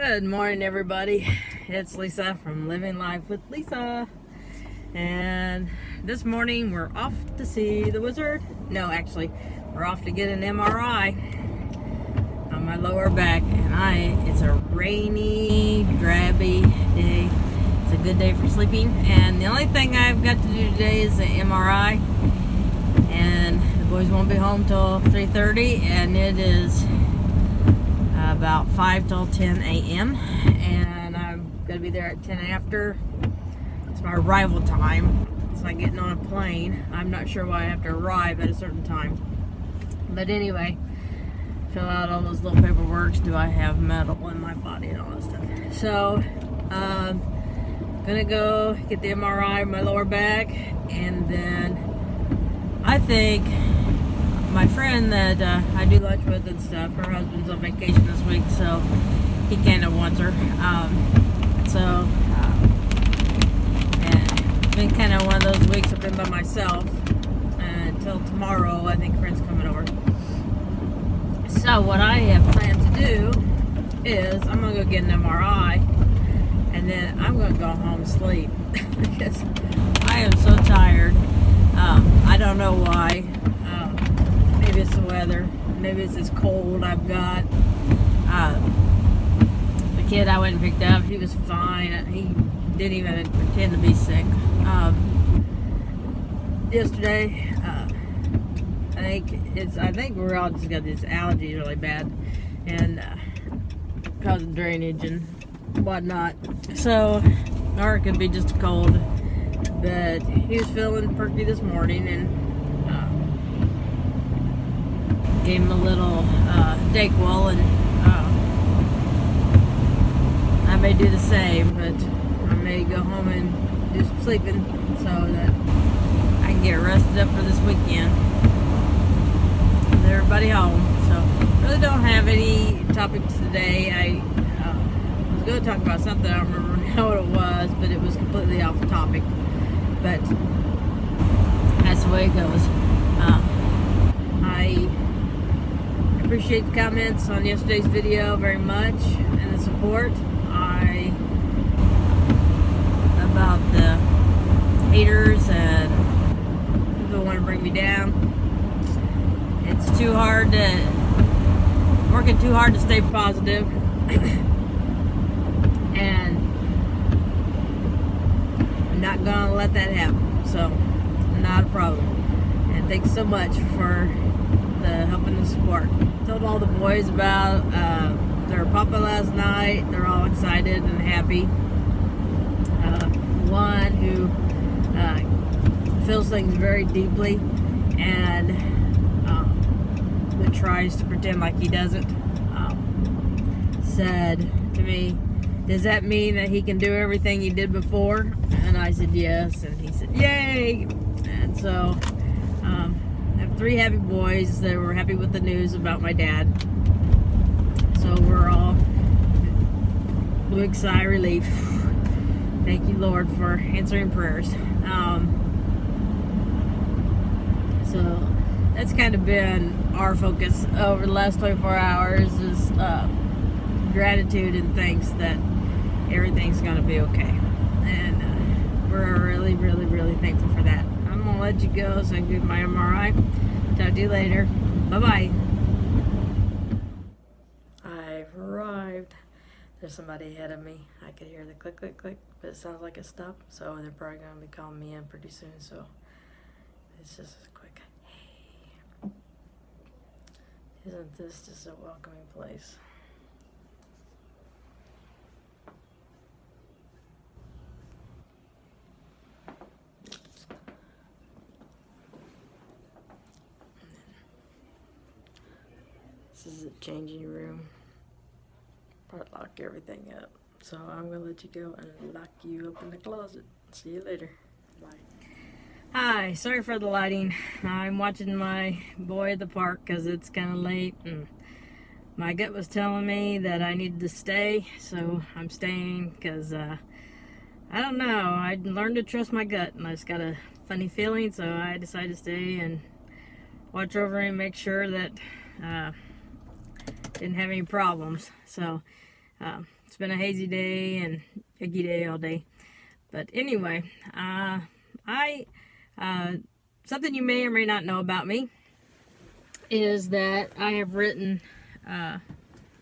Good morning, everybody. It's Lisa from Living Life with Lisa. And this morning we're off to see the wizard. No, actually, we're off to get an MRI on my lower back. And it's a rainy, drabby day. It's a good day for sleeping. And the only thing I've got to do today is the MRI. And the boys won't be home till 3:30, and it is about 5 till 10 a.m. and I'm gonna be there at 10 after. It's my arrival time. It's like getting on a plane. I'm not sure why I have to arrive at a certain time, but anyway, fill out all those little paperwork. Do I have metal in my body and all that stuff? So gonna go get the MRI of my lower back, and then I think my friend that I do lunch with and stuff, her husband's on vacation this week, so he kind of wants her. And it's been kind of one of those weeks I've been by myself until tomorrow. I think a friend's coming over. So what I have planned to do is I'm going to go get an MRI, and then I'm going to go home and sleep because I am so tired. I don't know why. Maybe it's the weather. Maybe it's this cold I've got. The kid I went and picked up, he was fine. He didn't even pretend to be sick. Yesterday, I think we're all just got these allergies really bad and causing drainage and whatnot. So, or it could be just a cold. But he was feeling perky this morning, and gave him a little Dayquil, and I may do the same, but I may go home and do some sleeping so that I can get rested up for this weekend with everybody home. So really don't have any topics today. I was going to talk about something, I don't remember now what it was, but it was completely off topic, but that's the way it goes. I appreciate the comments on yesterday's video very much, and the support. About the haters and people who want to bring me down. It's working too hard to stay positive, and I'm not gonna let that happen. So, not a problem. And thanks so much for the help and the support. Told all the boys about their papa last night. They're all excited and happy. One who feels things very deeply and but tries to pretend like he doesn't, said to me, "Does that mean that he can do everything he did before?" And I said yes, and he said yay. And so I have 3 happy boys that were happy with the news about my dad. So we're all big sigh of relief. Thank you, Lord, for answering prayers. So that's kind of been our focus over the last 24 hours is gratitude and thanks that everything's going to be okay. And we're really, really, really thankful for that. I'm going to let you go so I can get my MRI. Talk to you later. Bye-bye. I've arrived. There's somebody ahead of me. I could hear the click, click, click, but it sounds like it stopped. So they're probably going to be calling me in pretty soon. So it's just a quick, hey. Isn't this just a welcoming place? This is a changing room. Probably lock everything up. So I'm going to let you go and lock you up in the closet. See you later. Bye. Hi, sorry for the lighting. I'm watching my boy at the park because it's kind of late, and my gut was telling me that I needed to stay, so I'm staying because I don't know, I learned to trust my gut, and I just got a funny feeling, so I decided to stay and watch over him, make sure that didn't have any problems. So It's been a hazy day and icky day all day. But anyway, something you may or may not know about me is that I have written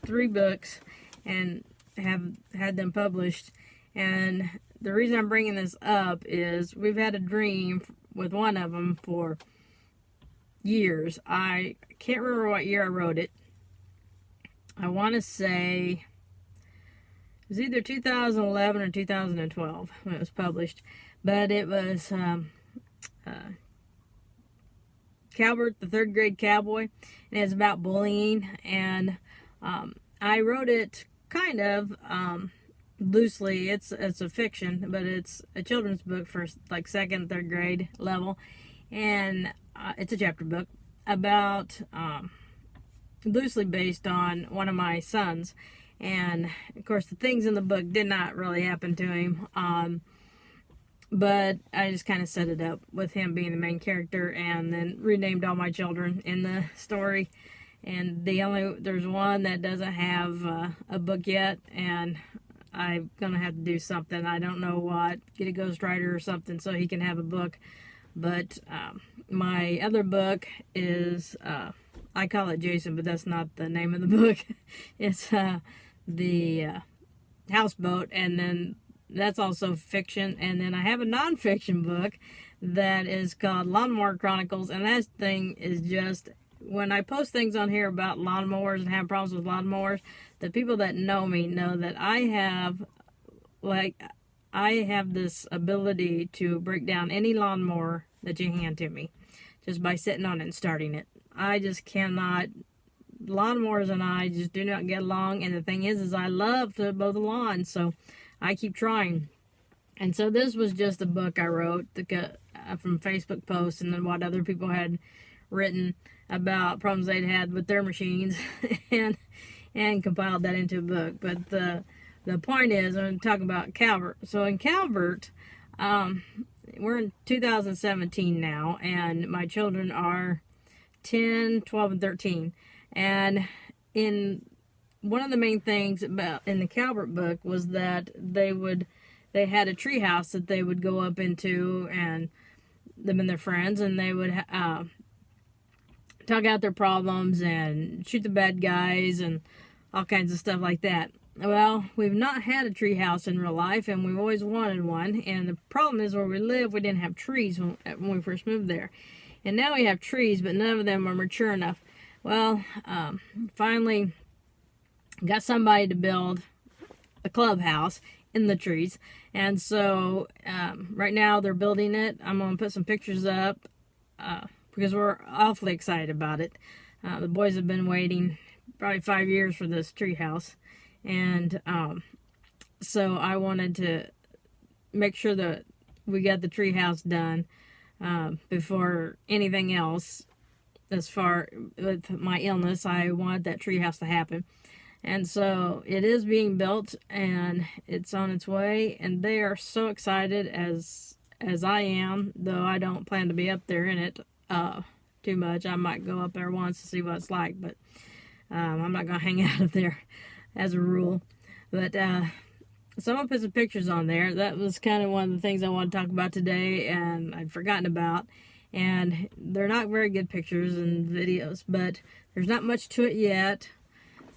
3 books and have had them published. And the reason I'm bringing this up is we've had a dream with one of them for years. I can't remember what year I wrote it. I want to say it was either 2011 or 2012 when it was published. But it was Calvert, the 3rd grade cowboy. And it's about bullying. And I wrote it kind of loosely. It's a fiction, but it's a children's book for like 2nd, 3rd grade level. And it's a chapter book about loosely based on one of my sons. And of course the things in the book did not really happen to him, but I just kind of set it up with him being the main character, and then renamed all my children in the story. And there's one that doesn't have a book yet, and I'm gonna have to do something, I don't know what, get a ghostwriter or something so he can have a book. But my other book is, I call it Jason, but that's not the name of the book. It's the houseboat, and then that's also fiction. And then I have a nonfiction book that is called Lawnmower Chronicles, and that thing is just, when I post things on here about lawnmowers and have problems with lawnmowers, the people that know me know that I have this ability to break down any lawnmower that you hand to me just by sitting on it and starting it. I just cannot. Lawnmowers and I just do not get along. And the thing is I love to mow the lawn, so I keep trying. And so this was just a book I wrote from Facebook posts and then what other people had written about problems they'd had with their machines, and compiled that into a book. But the point is, I'm going to talk about Calvert. So in Calvert, we're in 2017 now, and my children are 10, 12, and 13. And in one of the main things about in the Calvert book was that they had a treehouse that they would go up into, and them and their friends, and they would talk out their problems and shoot the bad guys and all kinds of stuff like that. Well, we've not had a tree house in real life, and we've always wanted one. And the problem is, where we live, we didn't have trees when we first moved there. And now we have trees, but none of them are mature enough. Well, finally got somebody to build a clubhouse in the trees. And so right now they're building it. I'm going to put some pictures up because we're awfully excited about it. The boys have been waiting probably 5 years for this tree house. And so I wanted to make sure that we got the tree house done before anything else. As far with my illness, I wanted that tree house to happen. And so it is being built, and it's on its way, and they are so excited as I am, though I don't plan to be up there in it too much. I might go up there once to see what it's like, but I'm not going to hang out up there as a rule. But so I'm going to put some pictures on there. That was kind of one of the things I want to talk about today, and I'd forgotten about. And they're not very good pictures and videos, but there's not much to it yet.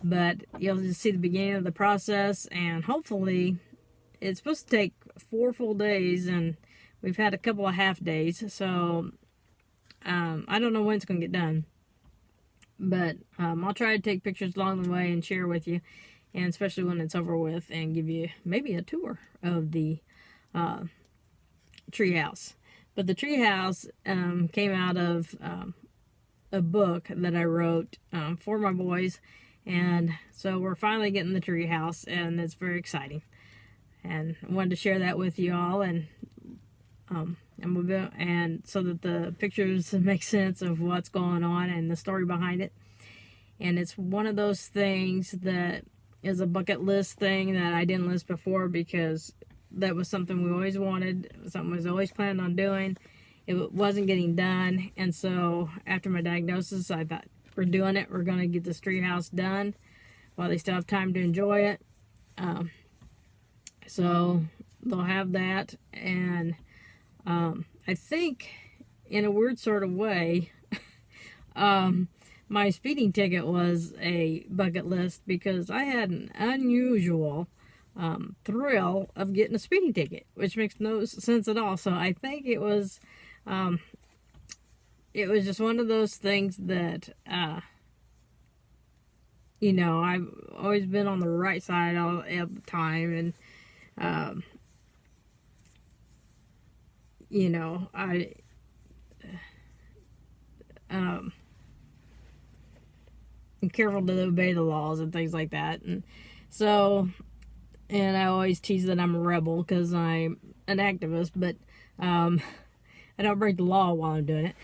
But you'll just see the beginning of the process, and hopefully it's supposed to take 4 full days, and we've had a couple of half days. So I don't know when it's going to get done. But I'll try to take pictures along the way and share with you, and especially when it's over with, and give you maybe a tour of the treehouse. But the treehouse came out of a book that I wrote for my boys, and so we're finally getting the treehouse, and it's very exciting. And I wanted to share that with you all, and so that the pictures make sense of what's going on and the story behind it. And it's one of those things that is a bucket list thing that I didn't list before, because that was something we always wanted, something we was always planning on doing. It wasn't getting done, and so after my diagnosis, I thought, we're doing it. We're going to get this treehouse done while they still have time to enjoy it. So they'll have that, and I think in a weird sort of way, my speeding ticket was a bucket list because I had an unusual thrill of getting a speeding ticket, which makes no sense at all. So I think it was just one of those things that you know, I've always been on the right side all the time, and you know, I'm careful to obey the laws and things like that, and so, and I always tease that I'm a rebel because I'm an activist, but I don't break the law while I'm doing it.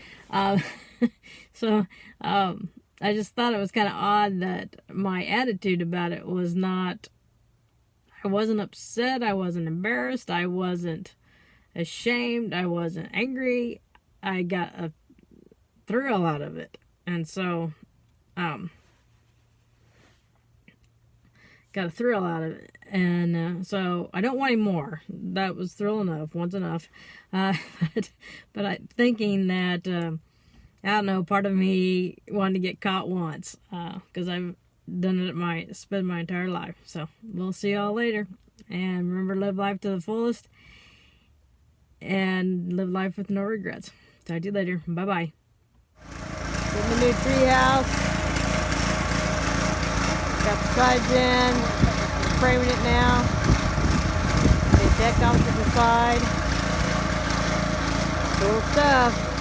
So I just thought it was kind of odd that my attitude about it was not, I wasn't upset, I wasn't embarrassed, I wasn't ashamed, I wasn't angry. I got a thrill out of it. And so, got a thrill out of it. And so I don't want any more. That was thrill enough, once enough. But I'm thinking that, I don't know, part of me wanted to get caught once, because I've done it spent my entire life. So we'll see y'all later, and remember, live life to the fullest and live life with no regrets. Talk to you later. Bye bye. In the new treehouse, got the sides in, framing it now. The deck off to the side. Cool stuff.